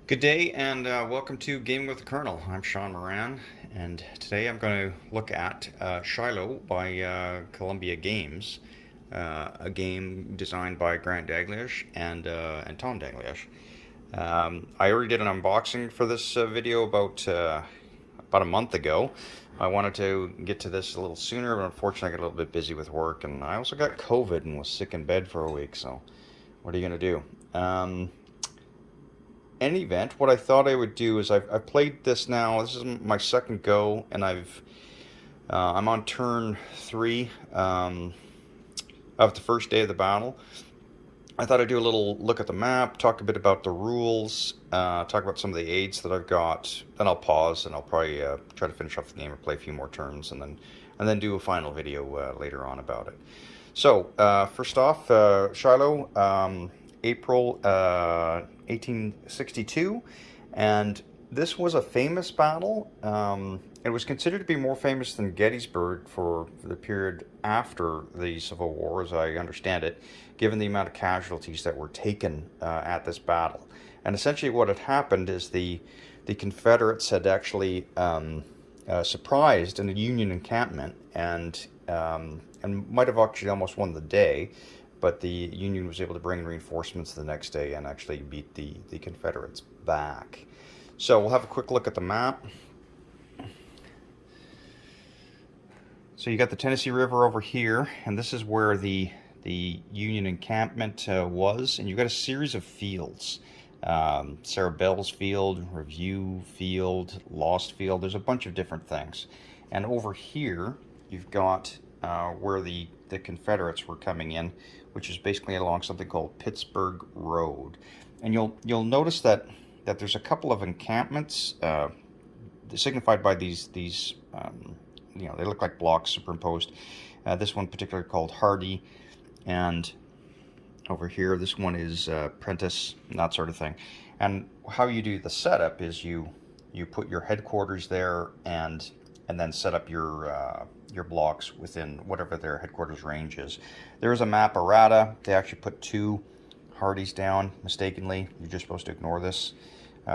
Good day and welcome to Gaming with the Colonel. I'm Sean Moran, and today I'm going to look at Shilo by Columbia Games, a game designed by Grant Daglish and Tom Daglish. I already did an unboxing for this video about a month ago. I wanted to get to this a little sooner, but unfortunately I got a little bit busy with work, and I also got COVID and was sick in bed for a week. So, what are you going to do? Any event, what I thought I would do is I've played this now. This is my second go, and I'm on turn three of the first day of the battle. I thought I'd do a little look at the map, talk a bit about the rules, talk about some of the aids that I've got. Then I'll pause and I'll probably try to finish off the game or play a few more turns, and then do a final video later on about it. So first off, Shiloh, April 1862, and this was a famous battle. It was considered to be more famous than Gettysburg for the period after the Civil War, as I understand it, given the amount of casualties that were taken at this battle. And essentially, what had happened is the Confederates had actually surprised in a Union encampment and might have actually almost won the day, but the Union was able to bring reinforcements the next day and actually beat the Confederates back. So we'll have a quick look at the map. So you got the Tennessee River over here, and this is where the Union encampment was, and you've got a series of fields. Sarah Bell's Field, Review Field, Lost Field. There's a bunch of different things. And over here, you've got where the Confederates were coming in, which is basically along something called Pittsburgh Road. And you'll notice that there's a couple of encampments signified by these they look like blocks superimposed. This one particularly called Hardy, and over here this one is Prentice, and that sort of thing. And how you do the setup is you put your headquarters there and then set up your blocks within whatever their headquarters range is. There is a map errata. They actually put two Hardys down mistakenly. You're just supposed to ignore this.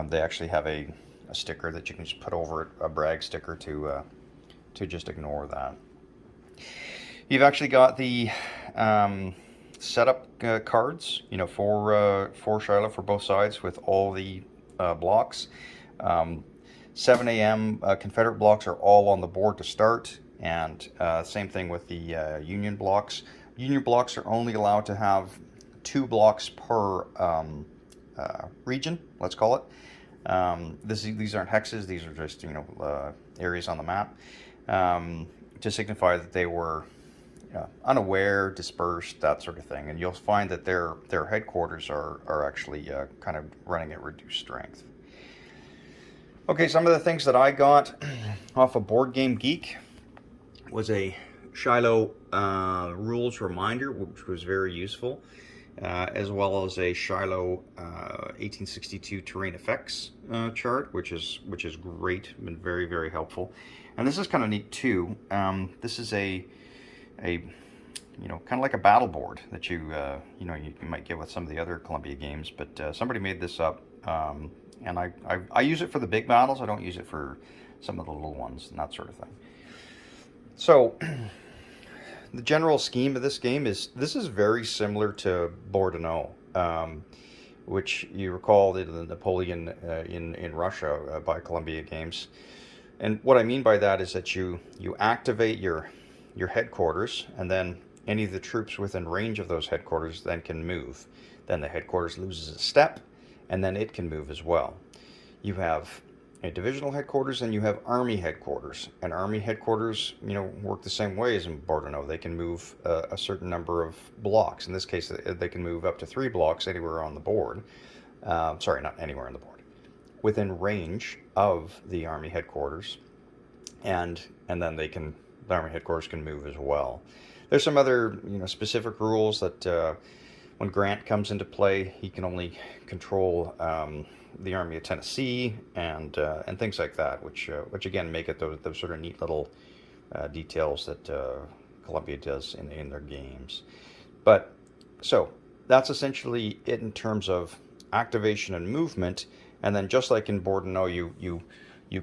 They actually have a sticker that you can just put over it, a brag sticker to just ignore that. You've actually got the setup cards, for Shiloh for both sides with all the blocks. 7 a.m. Confederate blocks are all on the board to start, and same thing with the Union blocks. Union blocks are only allowed to have 2 blocks per region, let's call it. These aren't hexes; these are just areas on the map to signify that they were unaware, dispersed, that sort of thing. And you'll find that their headquarters are actually kind of running at reduced strength. Okay, some of the things that I got off of Board Game Geek was a Shilo rules reminder, which was very useful, as well as a Shilo 1862 terrain effects chart, which is great, been very, very helpful. And this is kind of neat too. This is a kind of like a battle board that you might get with some of the other Columbia games, but somebody made this up. And I use it for the big battles. I don't use it for some of the little ones and that sort of thing. So the general scheme of this game is very similar to Bordeaux, which you recall the Napoleon in Russia by Columbia Games. And what I mean by that is that you activate your headquarters, and then any of the troops within range of those headquarters then can move. Then the headquarters loses a step, and then it can move as well. You have a divisional headquarters and you have army headquarters. And army headquarters, work the same way as in Bordeaux. They can move a certain number of blocks. In this case, they can move up to 3 blocks anywhere on the board. Sorry, not anywhere on the board. Within range of the army headquarters. And then the army headquarters can move as well. There's some other, specific rules that when Grant comes into play, he can only control the Army of Tennessee and things like that, which again make it those sort of neat little details that Columbia does in their games. But so that's essentially it in terms of activation and movement. And then just like in Bordeaux, you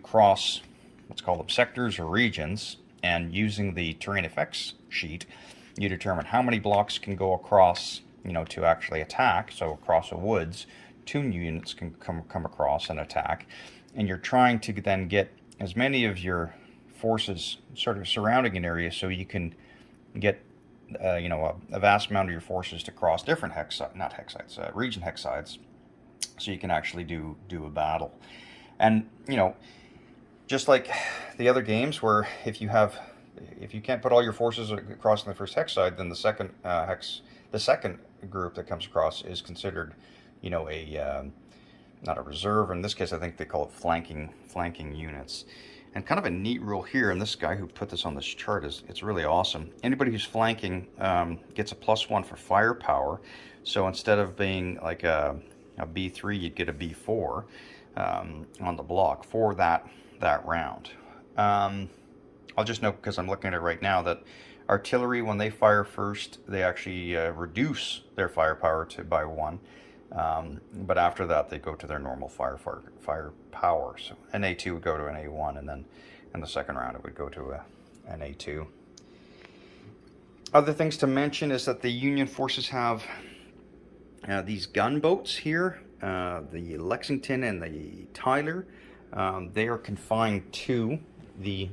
cross what's called them sectors or regions, and using the terrain effects sheet, you determine how many blocks can go across, to actually attack. So across the woods, 2 units can come across and attack, and you're trying to then get as many of your forces sort of surrounding an area so you can get a vast amount of your forces to cross different region hex sides, so you can actually do a battle. And just like the other games, where if you can't put all your forces across in the first hex side, then the second group that comes across is considered, a not a reserve. In this case, I think they call it flanking units. And kind of a neat rule here, and this guy who put this on this chart it's really awesome. Anybody who's flanking gets a +1 for firepower. So instead of being like a B3, you'd get a B4 on the block for that round. I'll just note, because I'm looking at it right now, that artillery, when they fire first, they actually reduce their firepower by 1. But after that, they go to their normal firepower. So an A2 would go to an A1, and then in the second round it would go to an A2. Other things to mention is that the Union forces have these gunboats here, the Lexington and the Tyler. They are confined to the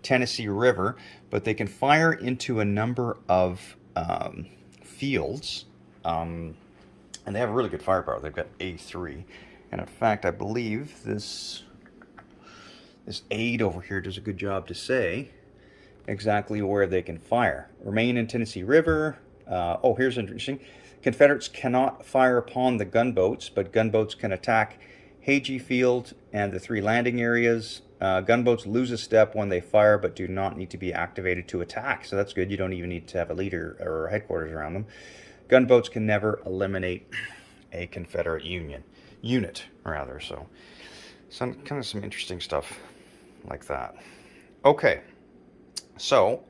Tennessee River, but they can fire into a number of fields. And they have really good firepower. They've got A3. And in fact, I believe this aid over here does a good job to say exactly where they can fire. Remain in Tennessee River. Here's interesting. Confederates cannot fire upon the gunboats, but gunboats can attack Hagee Field and the 3 landing areas. Gunboats lose a step when they fire, but do not need to be activated to attack. So that's good. You don't even need to have a leader or headquarters around them. Gunboats can never eliminate a Confederate unit. So some interesting stuff like that. Okay, so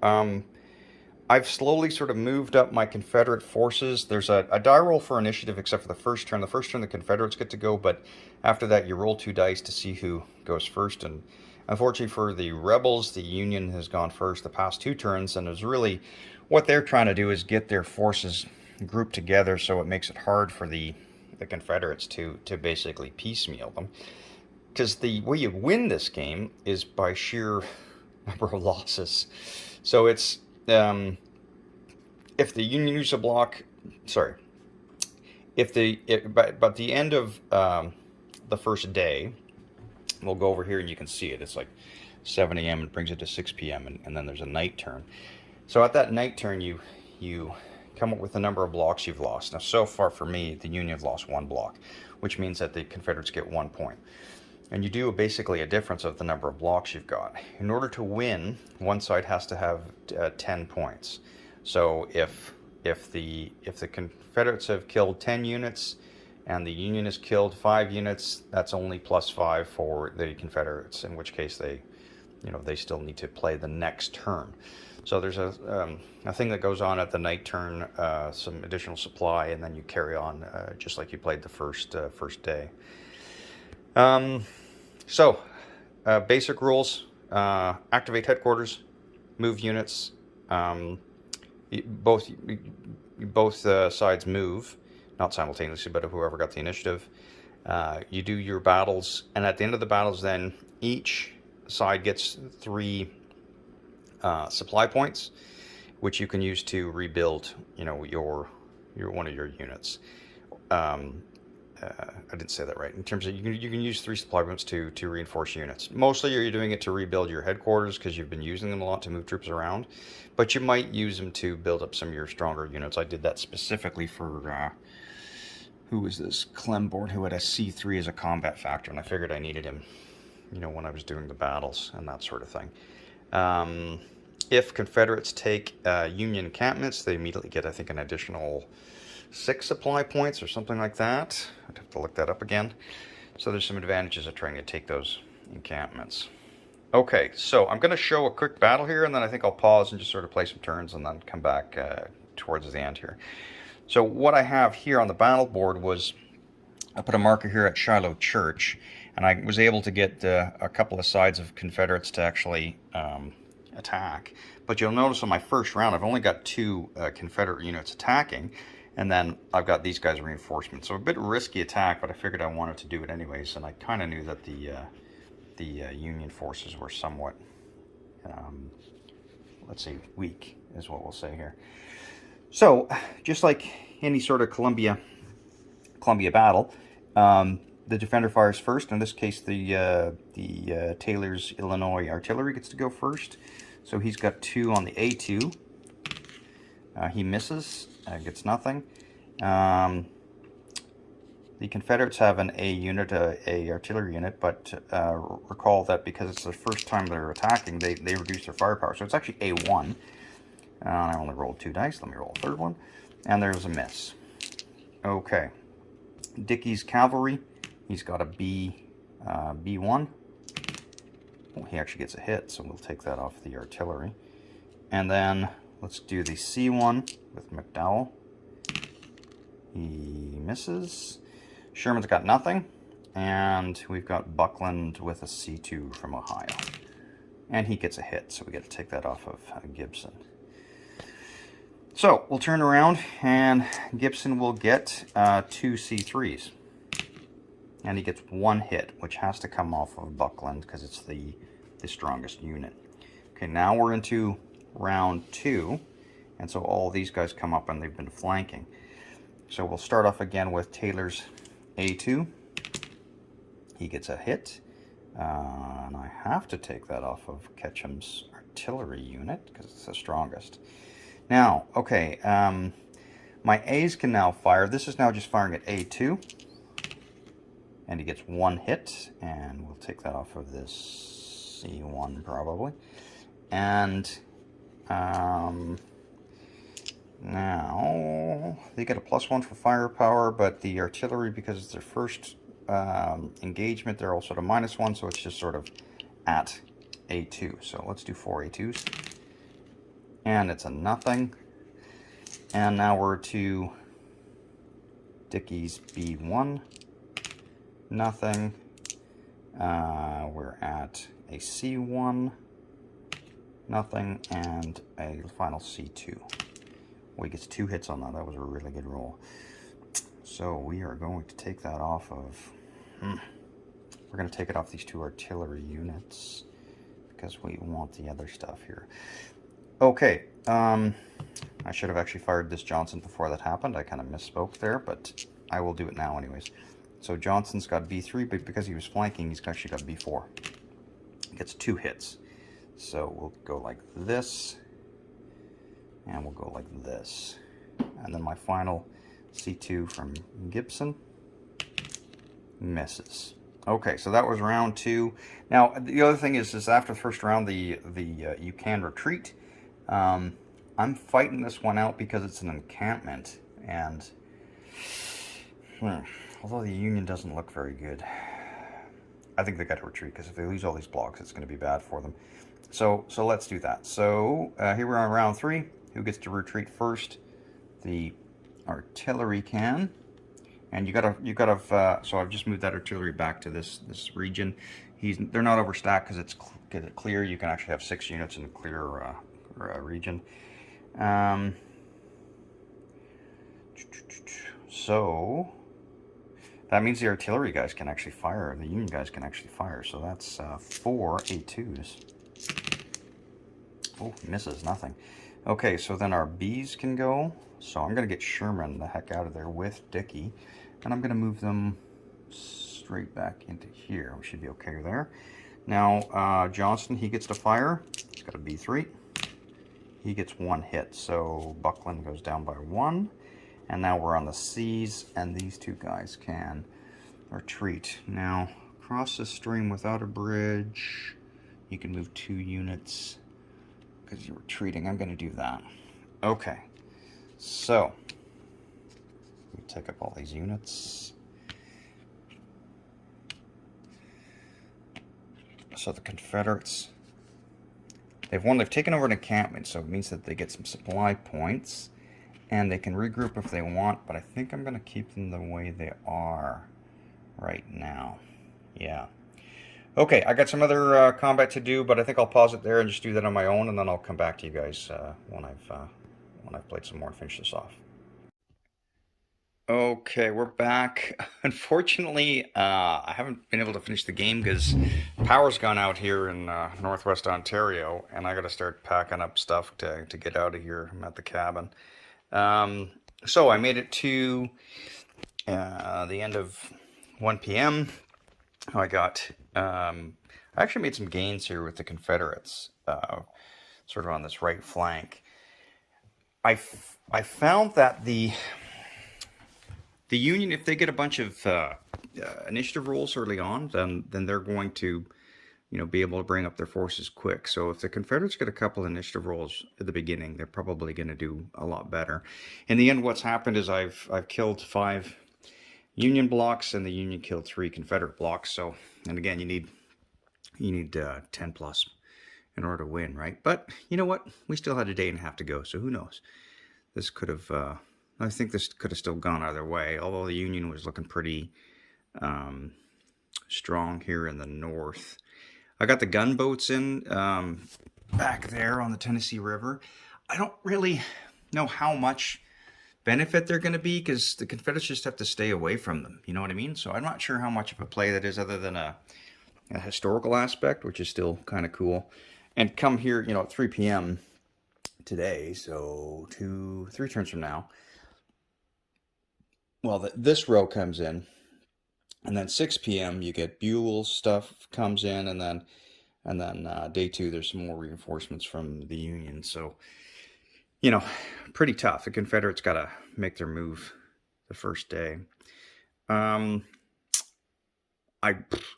I've slowly sort of moved up my Confederate forces. There's a die roll for initiative, except for the first turn. The first turn the Confederates get to go, but after that you roll 2 dice to see who goes first. And unfortunately for the rebels, the Union has gone first the past 2 turns, and it's really what they're trying to do is get their forces grouped together, so it makes it hard for the Confederates to basically piecemeal them. Because the way you win this game is by sheer number of losses. So it's if the Union use a block, but the end of the first day, we'll go over here and you can see it. It's like 7 a.m. and brings it to 6 p.m. and then there's a night turn. So at that night turn, you come up with the number of blocks you've lost. Now, so far for me, the Union have lost 1 block, which means that the Confederates get 1 point. And you do basically a difference of the number of blocks you've got. In order to win, one side has to have 10 points. So if the Confederates have killed 10 units and the Union has killed 5 units, that's only +5 for the Confederates, in which case they still need to play the next turn. So there's a thing that goes on at the night turn, some additional supply, and then you carry on just like you played the first day. Basic rules: activate headquarters, move units. Both sides move, not simultaneously, but whoever got the initiative. You do your battles, and at the end of the battles, then each side gets 3 supply points, which you can use to rebuild, your one of your units. I didn't say that right. In terms of you can use 3 supply points to reinforce units. Mostly you're doing it to rebuild your headquarters because you've been using them a lot to move troops around, but you might use them to build up some of your stronger units. I did that specifically for who was this? Clemborn, who had a C3 as a combat factor, and I figured I needed him, when I was doing the battles and that sort of thing. If Confederates take Union encampments, they immediately get, I think, an additional 6 supply points or something like that. I'd have to look that up again. So there's some advantages of trying to take those encampments. Okay, so I'm going to show a quick battle here, and then I think I'll pause and just sort of play some turns and then come back towards the end here. So what I have here on the battle board was I put a marker here at Shilo Church, and I was able to get a couple of sides of Confederates to actually attack. But you'll notice on my first round, I've only got 2 Confederate units attacking, and then I've got these guys reinforcements. So a bit risky attack, but I figured I wanted to do it anyways, and I kind of knew that the Union forces were somewhat, let's say, weak, is what we'll say here. So, just like any sort of Columbia battle, the defender fires first. In this case, the Taylor's Illinois artillery gets to go first. So he's got 2 on the A2. He misses, gets nothing. The Confederates have an A unit, a artillery unit, but recall that because it's the first time they're attacking, they reduce their firepower. So it's actually A1. I only rolled 2 dice. Let me roll a third one. And there's a miss. Okay. Dickey's cavalry, he's got a B1. Well, he actually gets a hit, so we'll take that off the artillery. And then let's do the C1 with McDowell. He misses. Sherman's got nothing. And we've got Buckland with a C2 from Ohio. And he gets a hit, so we get to take that off of Gibson. So we'll turn around, and Gibson will get 2 C3s. And he gets 1 hit, which has to come off of Buckland because it's the strongest unit. Okay, now we're into round 2, and so all these guys come up and they've been flanking. So we'll start off again with Taylor's A2. He gets a hit, and I have to take that off of Ketchum's artillery unit because it's the strongest. Now, okay, my A's can now fire. This is now just firing at A2. And he gets 1 hit, and we'll take that off of this C1 probably. And now they get a +1 for firepower, but the artillery, because it's their first engagement, they're also at a -1, so it's just sort of at A2. So let's do 4 A2s. And it's a nothing. And now we're to Dickey's B1. Nothing. We're at a C1. Nothing. And a final C2. Well, he gets 2 hits on that. That was a really good roll. So we are going to take that off of... We're going to take it off these 2 artillery units because we want the other stuff here. Okay. I should have actually fired this Johnson before that happened. I kind of misspoke there, but I will do it now anyways. So Johnson's got B3, but because he was flanking, he's actually got B4. He gets 2 hits. So we'll go like this, and we'll go like this. And then my final C2 from Gibson misses. Okay, so that was round 2. Now, the other thing is after the first round, you can retreat. I'm fighting this one out because it's an encampment, and although the Union doesn't look very good, I think they got to retreat because if they lose all these blocks, it's going to be bad for them. So let's do that. So here we're on round 3. Who gets to retreat first? The artillery can, and you gotta. So I've just moved that artillery back to this region. They're not overstacked because it's clear. You can actually have 6 units in a clear region. So that means the artillery guys can actually fire. The Union guys can actually fire. So that's 4 A2s. Oh, misses, nothing. Okay, so then our Bs can go. So I'm going to get Sherman the heck out of there with Dickey. And I'm going to move them straight back into here. We should be okay there. Now, Johnston, he gets to fire. He's got a B3. He gets 1 hit. So Buckland goes down by 1. And now we're on the C's, and these 2 guys can retreat. Now, cross the stream without a bridge. You can move 2 units because you're retreating. I'm going to do that. Okay. So, we take up all these units. So the Confederates, they've taken over an encampment, so it means that they get some supply points. And they can regroup if they want, but I think I'm going to keep them the way they are. right now. Yeah. Okay, I got some other combat to do, but I think I'll pause it there and just do that on my own, and then I'll come back to you guys when I've played some more and finish this off. Okay, we're back. Unfortunately, I haven't been able to finish the game because power's gone out here in Northwest Ontario, and I got to start packing up stuff to get out of here. I'm at the cabin. Um, so I made it to the end of 1 p.m. I got, I actually made some gains here with the Confederates, sort of on this right flank. I found that the Union, if they get a bunch of initiative rolls early on, then they're going to, be able to bring up their forces quick. So if the Confederates get a couple initiative rolls at the beginning, they're probably going to do a lot better. In the end, what's happened is I've killed 5 Union blocks, and the Union killed 3 Confederate blocks. So, and again, you need 10 plus in order to win, right? But you know what? We still had a day and a half to go, so who knows? This could have. I think this could have still gone either way. Although the Union was looking pretty strong here in the north. I got the gunboats in back there on the Tennessee River. I don't really know how much benefit they're going to be because the Confederates just have to stay away from them. You know what I mean? So I'm not sure how much of a play that is other than a historical aspect, which is still kind of cool. And come here, at 3 p.m. today, so 3 turns from now. Well, this row comes in, and then 6 p.m. you get Buell's stuff comes in, and then day 2 there's some more reinforcements from the Union. So, pretty tough. The Confederates got to make their move the first day. I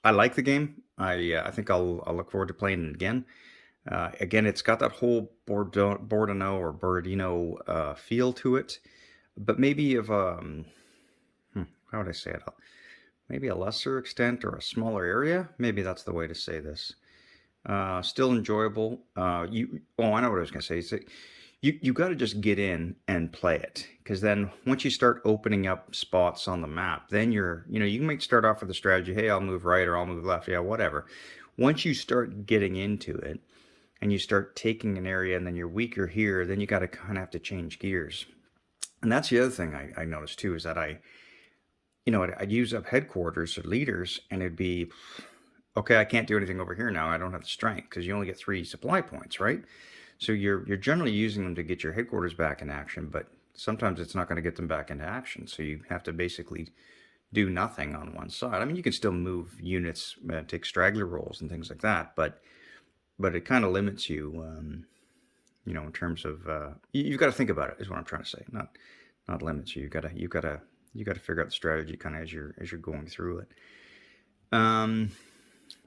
like the game. I think I'll look forward to playing it again. Again, it's got that whole Borodino or Borodino feel to it, but maybe of how would I say it? Maybe a lesser extent or a smaller area. Maybe that's the way to say this. Still enjoyable. I know what I was gonna say. You got to just get in and play it, because then once you start opening up spots on the map, then you might start off with the strategy, hey, I'll move right or I'll move left, yeah, whatever. Once you start getting into it and you start taking an area and then you're weaker here, then you got to kind of have to change gears. And that's the other thing I noticed too, is that I'd use up headquarters or leaders, and it'd be, okay, I can't do anything over here now. I don't have the strength, because you only get 3 supply points, right? So you're generally using them to get your headquarters back in action, but sometimes it's not going to get them back into action. So you have to basically do nothing on one side. I mean, you can still move units, take straggler rolls and things like that, but it kind of limits you, in terms of you've got to think about it, is what I'm trying to say. Not limits you. You got to figure out the strategy kind of as you're going through it.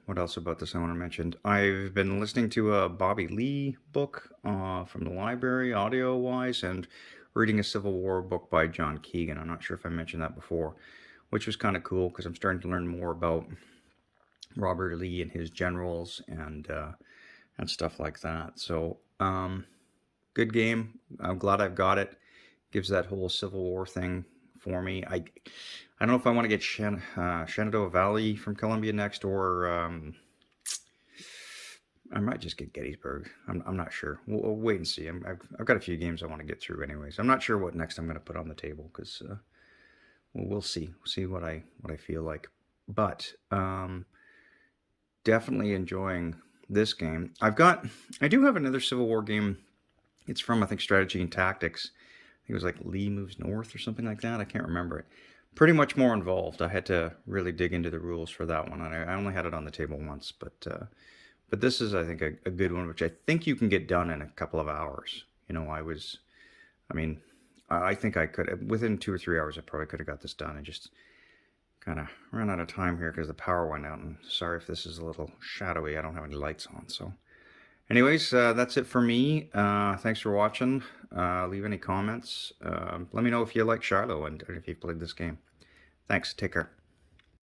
What else about this I want to mention? I've been listening to a Bobby Lee book from the library, audio-wise, and reading a Civil War book by John Keegan. I'm not sure if I mentioned that before, which was kind of cool because I'm starting to learn more about Robert Lee and his generals and stuff like that. So, good game. I'm glad I've got it. Gives that whole Civil War thing for me. I don't know if I want to get Shenandoah Valley from Columbia next, or I might just get Gettysburg. I'm not sure. We'll wait and see. I've got a few games I want to get through anyways. I'm not sure what next I'm going to put on the table, because we'll see. We'll see what I feel like. But definitely enjoying this game. I do have another Civil War game. It's from, I think, Strategy and Tactics. I think it was like Lee Moves North or something like that. I can't remember it. Pretty much more involved. I had to really dig into the rules for that one, and I only had it on the table once. But this is, I think, a good one, which I think you can get done in a couple of hours. I think I could, within 2 or 3 hours, I probably could have got this done. I just kind of ran out of time here because the power went out, and sorry if this is a little shadowy. I don't have any lights on, so. Anyways, that's it for me. Thanks for watching. Leave any comments. Let me know if you like Shilo and if you've played this game. Thanks. Take care.